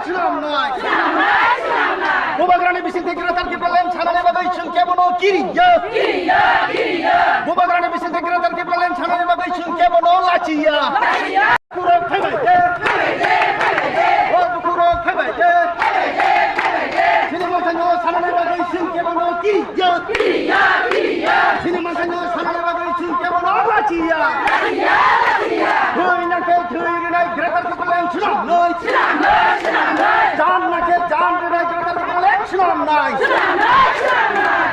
ছিলাম নাই বুবাগ্রানি বিসিং থেকে গ্রেতার কি বলেন ছানালে বাগাই শুন কেমন কিরিয়া বুবাগ্রানি বিসিং থেকে গ্রেতার কি বলেন ছানালে বাগাই শুন কেমন লাচিয়া পুরো ফেবাই ও পুরো ফেবাই সিনেমা থানো ছানালে বাগাই শুন কেমন কিরিয়া সিনেমা থানো ছানালে বাগাই শুন কেমন লাচিয়া তুই নাকে তুই নাই গ্রেতার কি বলেন ছিলাম নয় জান নাকে জান নাই গ্রেতার কি বলেন ছিলাম নাই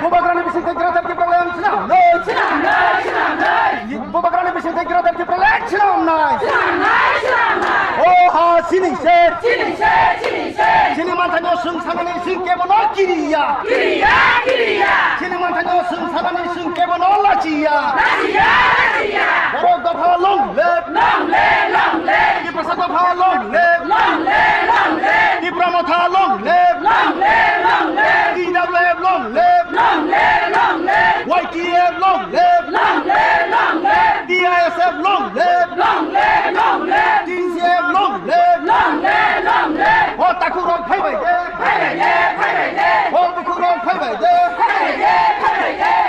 বুবাগ্রানি বিসিং থেকে গ্রেতার কি বলেন ছিলাম নয় বুবাগ্রানি বিসিং থেকে গ্রেতার কি বলেন ছিলাম নাই ও হা সিনি সে সিনেমা থানো শুন সামনে শুন কেমন কিরিয়া সিনেমা থানো শুন সামনে শুন কেমন লাচিয়া বড় দফা লং লেপ কি প্রসাদ দফা লং লেপ কি প্রমথা লং লেপ কি ডাবলেপ লং লেপ YTF long live DISF long live DCF long live ও তাকুরং ফাইবাই দে ও তাকুরং ফাইবাই দে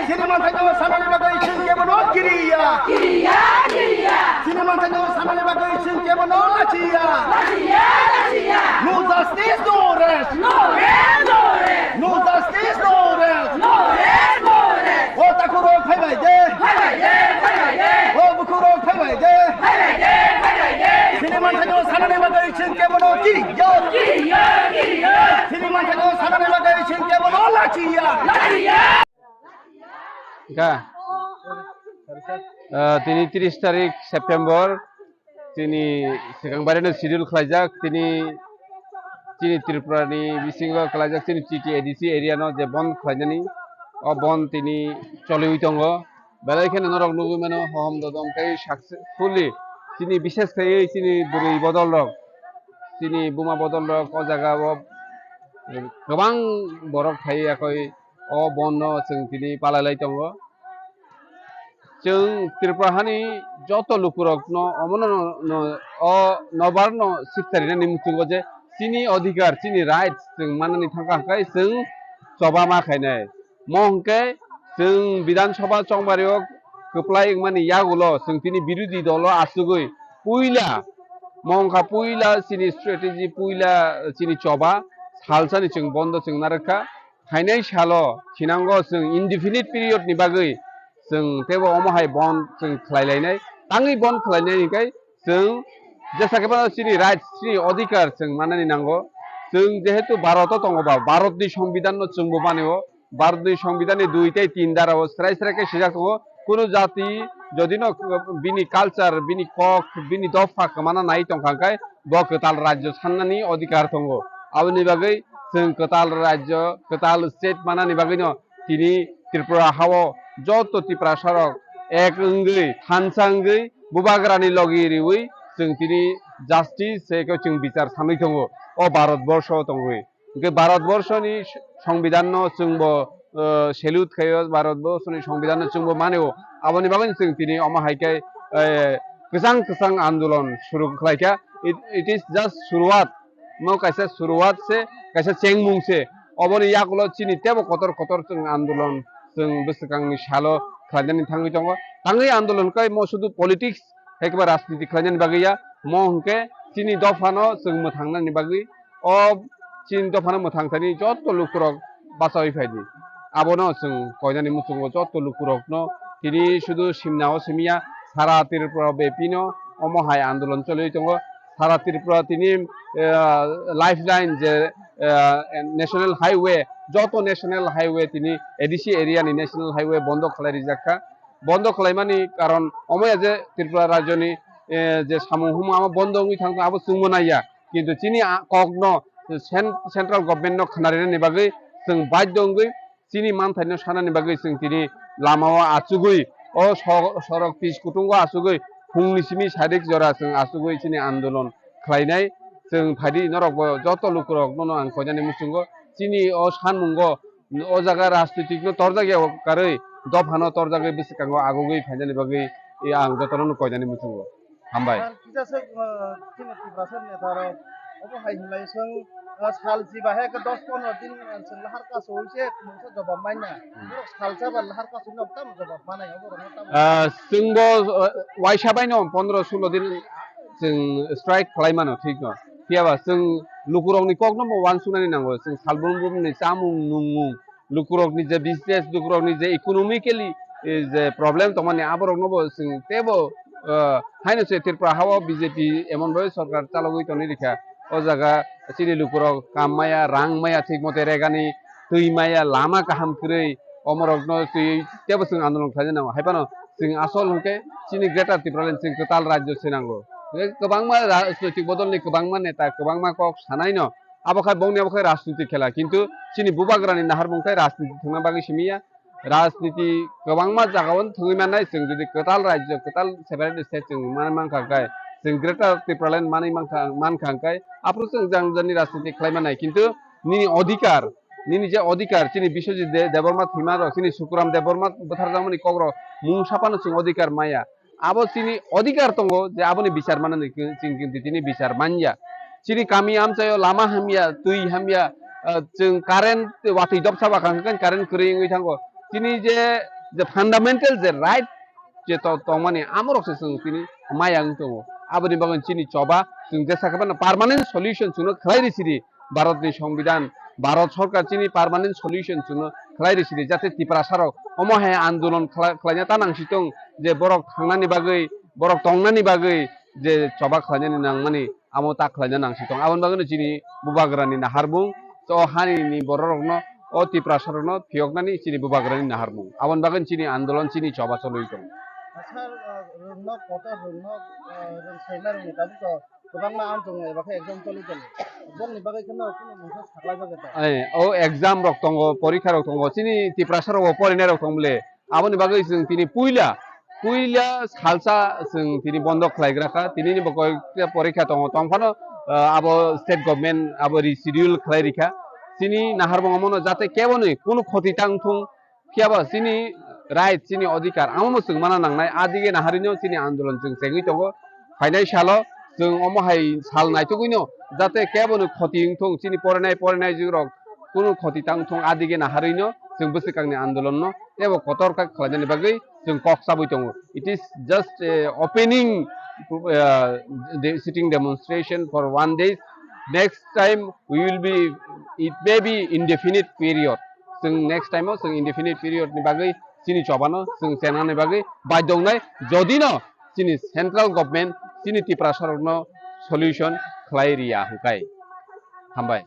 সিনেমা থেকে সামনে বাগাই শুন কেমন কিরিয়া সিনেমা থেকে সামনে বাগাই শুন কেমন লাচিয়া no justice no rest no justice no rest ও তাকুরং ফাইবাই দে ও বুকুরং ফাইবাই দে সিনেমা থেকে সামনে বাগাই শুন কেমন কিরিয়া সিনেমা থেকে সামনে বাগাই শুন কেমন লাচিয়া তিনি 30 তারিখ সেপ্টেম্বর তিনি সিগাংবারিनो শিডিউল খালাইজাক তিনি ত্রিপুরাनि बिसिङाव खालायजाक তিনি টিটি ADC एरियानो जे बन्द खालायनायनि अ बन्द তিনি চলিউই दङ बेलायखाने नरक नुगुमानो हहम ददमखाय साक्सेसफुली তিনি বিশেষखायै তিনি बुरै बदल रक তিনি बुमा बदल रक अ जायगायाव गोबां बरक थायाखै अ बन्द जों তিনি पालायलाय दङ जों त्रिपुरानि जत लुकुरकनो अमन अ नबारनो सिफतारिनो निमुतुंगो जे चिनी अधिकार चिनी राइट्स जों माननानै थांखाय जों सभा माखायनाय महंके जों विधानसभा चंबारियाव गोप्लाय माने यागुलो जों तिनि बिरोधी दल आसुगै पुइला महंखा पुइला चिनी स्ट्रेटेजी पुइला चिनी चबा सालसानि जों बन्द जों नारखा फाइनाय सालो थिनांगो जों इनडिफिनिट पिरियड नि बागै जों तेबो अमहाय बन्द जों खालायलायनाय आंनि बन्द खालायनायनिखाय जों जेसाखेबा चिनी राइट्स चिनी अधिकार जों माननानै नांगौ जों जेहेतु भारत दङबा भारतनि संविधान जोंबो मानियो भारतनि संविधाननि 2-3 दाराव स्राय स्रायके सिजाक दङ कुनु जाति जदि न बिनि कालचार बिनि कक बिनि दफा कमाना नाय दंखांखाय ब कोताल राज्य साननानि अधिकार दङ आबनि बागै जों कोताल राज्य कोताल स्टेट मानानि बागै न तिनि त्रिपुरा हाव जत त्रिपुरा सरक एक अंगै थानसांगै बुबाग्रानि लगिरिवै जों तिनि जास्टिस सेको जों बिचार सानै दङ अ भारतवर्ष दङै के भारतवर्षनि संविधान जोंबो सेल्यूट खायो भारतवर्षनि संविधान जोंबो मानियो आबनि बागै जों तिनि अमाहायखाय गोजां आंदोलन शुरू खालायखा इट इज जस्ट शुरुआत मो कैसे शुरुआत से कैसे चेंगमुं से अबनि याकुलो चिनि तेबो कतर जों आंदोलन जों बोसोरगांनि सालो खालायनानै थाङै दङ थाङै आंदोलनखाय म सुदु पलिटिक्स एकेबारे राजनीति खालायनायनि बागैया म हंके चिनि दफानो जों मोथांनायनि बागै अ चिनि दफानो मोथांथानि जत लुकुरक बासावै फायदि आबनो जों कयनानि मुसुंगो जत लुकुरकनो तिनि सुदु सिमनाव सिमिया सारा त्रिपुरा बेपिनो अमहाय आंदोलन चलै दङ सारा त्रिपुरा तिनि लाइफलाइन जे नेशनल हाईवे जत नेशनल हाईवे तिनि ADC एरियानि नेशनल हाईवे बन्द खालायरिजाखा बन्द खालायमानि कारण अमया जे त्रिपुरा राज्यनि जे सामहुम आमा बन्द होई थांगा आबो जों मोनाया किन्तु चिनि कगनो सेंट्रल गभर्नमेंट न खानारिनि बागै जों बाध्य दंगै चिनि मानथायनो सानानि बागै जों तिनि लामाव आचुगै अ सरक पिस कुटुंगो आचुगै फुंनि सिमि सादिक जरा जों आचुगै चिनि आंदोलन खालायनाय जों फायदि नरक जत लुकुरक न आं कयनानि मुसुंगो चिनि अ सानमुंगो अ जागा राजनीतिकनो तरजागायाव कारै दफानो तरजागै बिसिकांगो आगुगै फायनानि बागै आं जतनो कयनानि मुसुंगो हामबाय Obo hai hilai sung sal ji ba he ka 10-15 din sung lahar ka so se mungsa jawab mainnya. Sal sa ba lahar ka sung tam jawab manai obo ro tam. जोंबो वाइसाबाय न 15-16 दिन जों स्ट्राइक खालामनो ठीक न फैयाबा जों लुकुरकनि कक number 1 सुनानै नांगौ जों सालबुमनि जामुं नुमुं लुकुरकनि जे बिजनेस लुकुरकनि जे इकोनॉमिकली जे प्रॉब्लम तो माने आबरक नबो जों तेबो हाइनो से त्रिपुरा हावा बीजेपी एमन बय सरकार चालगै तनि रिखा ओ जागा सिनि लुकुरक काममाया रांमाया ठीक मते रेगानि दैमाया लामा गाहाम खरै अमरक न तेबो जों आन्दोलन खालामनांगौ हायबानो जों आसल हके सिनि ग्रेटार त्रिपुरानि जों टोटाल राज्य सेनांगौ गोबांमा राजनैतिक बदलनि गोबांमा नेता गोबांमा कक सानाय न आबखाय बंनि आबखाय राजनीति खेला किन्तु सिनि बुबाग्रानि नाहार बंखाय राजनीति थांना बागै सिमिया राजनीति गोबांमा जागावन थङै मानाय जों जुदि टोटाल राज्य टोटाल सेपारेट स्टेट जों मानखांखाय जों ग्रेटार त्रिपुरानि मानै मानखांखाय आप्रो जों जांजनि राजनीति खालामनाय किन्तु नि अधिकार निनि जे अधिकार चिनि बिश्वजित देबर्मा थैमा र चिनि सुकुराम देबर्मा बोथारजामनि कग्र मुं सापानो जों अधिकार माया आबो चिनि अधिकार दंगो जे आबोनि बिचार माननि चिन किन्तु चिनि बिचार मानया चिनि कामी आमचायो लामा हामिया तुई हामिया जों कारेन्ट वाथै दबसाबा खांगोन कारेन्ट खरैङै थांगो चिनि जे फान्डामेन्टेल जे राइट जे तो माने आमरकसे जों चिनि माया दंगो आबोनि बागन चिनि चबा जों जेसाखबानो पार्मानेन्ट सल्यूशन सुनो खलाइरिसिरि भारतनि संविधान भारत सरकार चिनि पार्मानेंट सल्यूशन सुनो खलाइरिसिरि जाते त्रिपुरा साराव अमहाय आंदोलन खलायना तानांसितों जे बरक थांनानि बागै बरक तंनानि बागै जे चबा खलायनानि नांमानि आमो ता खलायना नांसितों आबन बागै चिनि बुबाग्रानि नाहारबुं तो हारिनि बररकनो ओ त्रिपुरा सारावनो फियकनानि चिनि बुबाग्रानि नाहारबुं आबन बागै चिनि आंदोलन चिनि चबा चलैदों आसा रंनो कता रंनो रं साइना रंनि दाबो गोबांमा आंजों एबाखै एग्जाम चलिदों जोंनि बागै खनो कुनु मोनसे साख्लाय बागै ओ एग्जाम रक दंगो परीक्षा रक दंगो चिनि त्रिपुरा साराव फरायनाय रक दंबले आबोनि बागै जों तिनि पुइला सालसा जों तिनि बन्द खालायग्राखा तिनिनि बगै परीक्षा दङ तंफानो आबो स्टेट गभर्नमेन्ट आबो रिशिडिउल खालायरिखा चिनि नाहारबंगमनो जाते केबोनो कुनु खति तांथुं कियाबा चिनि राइट चिनि अधिकार आमो जों माना नांनाय आदिगे नाहारिनो चिनि आन्दोलन जों सेङै दङ फाइनान्सियाल जों अमहाय साल नायथगैनो जाते केबोनो खति थुं चिनि फरायनाय जिरक कुनु खति तांथुं आदिगे नाहारिनो जों बोसोरखांनि आन्दोलन न तेबो कतरका खालायनायनि बागै जों कक साबै दङ it is just opening sitting demonstration for 1 day next time we will be it may be indefinite period जों next time जों indefinite period नि बागै चिनि चबानो जों सेनानि बागै बायदंनाय जदिनो चिनि सेन्ट्रेल गभर्नमेन्ट चिनि त्रिपुरा सारावनो सल्यूशन खालायरिया हंखाय हामबाय।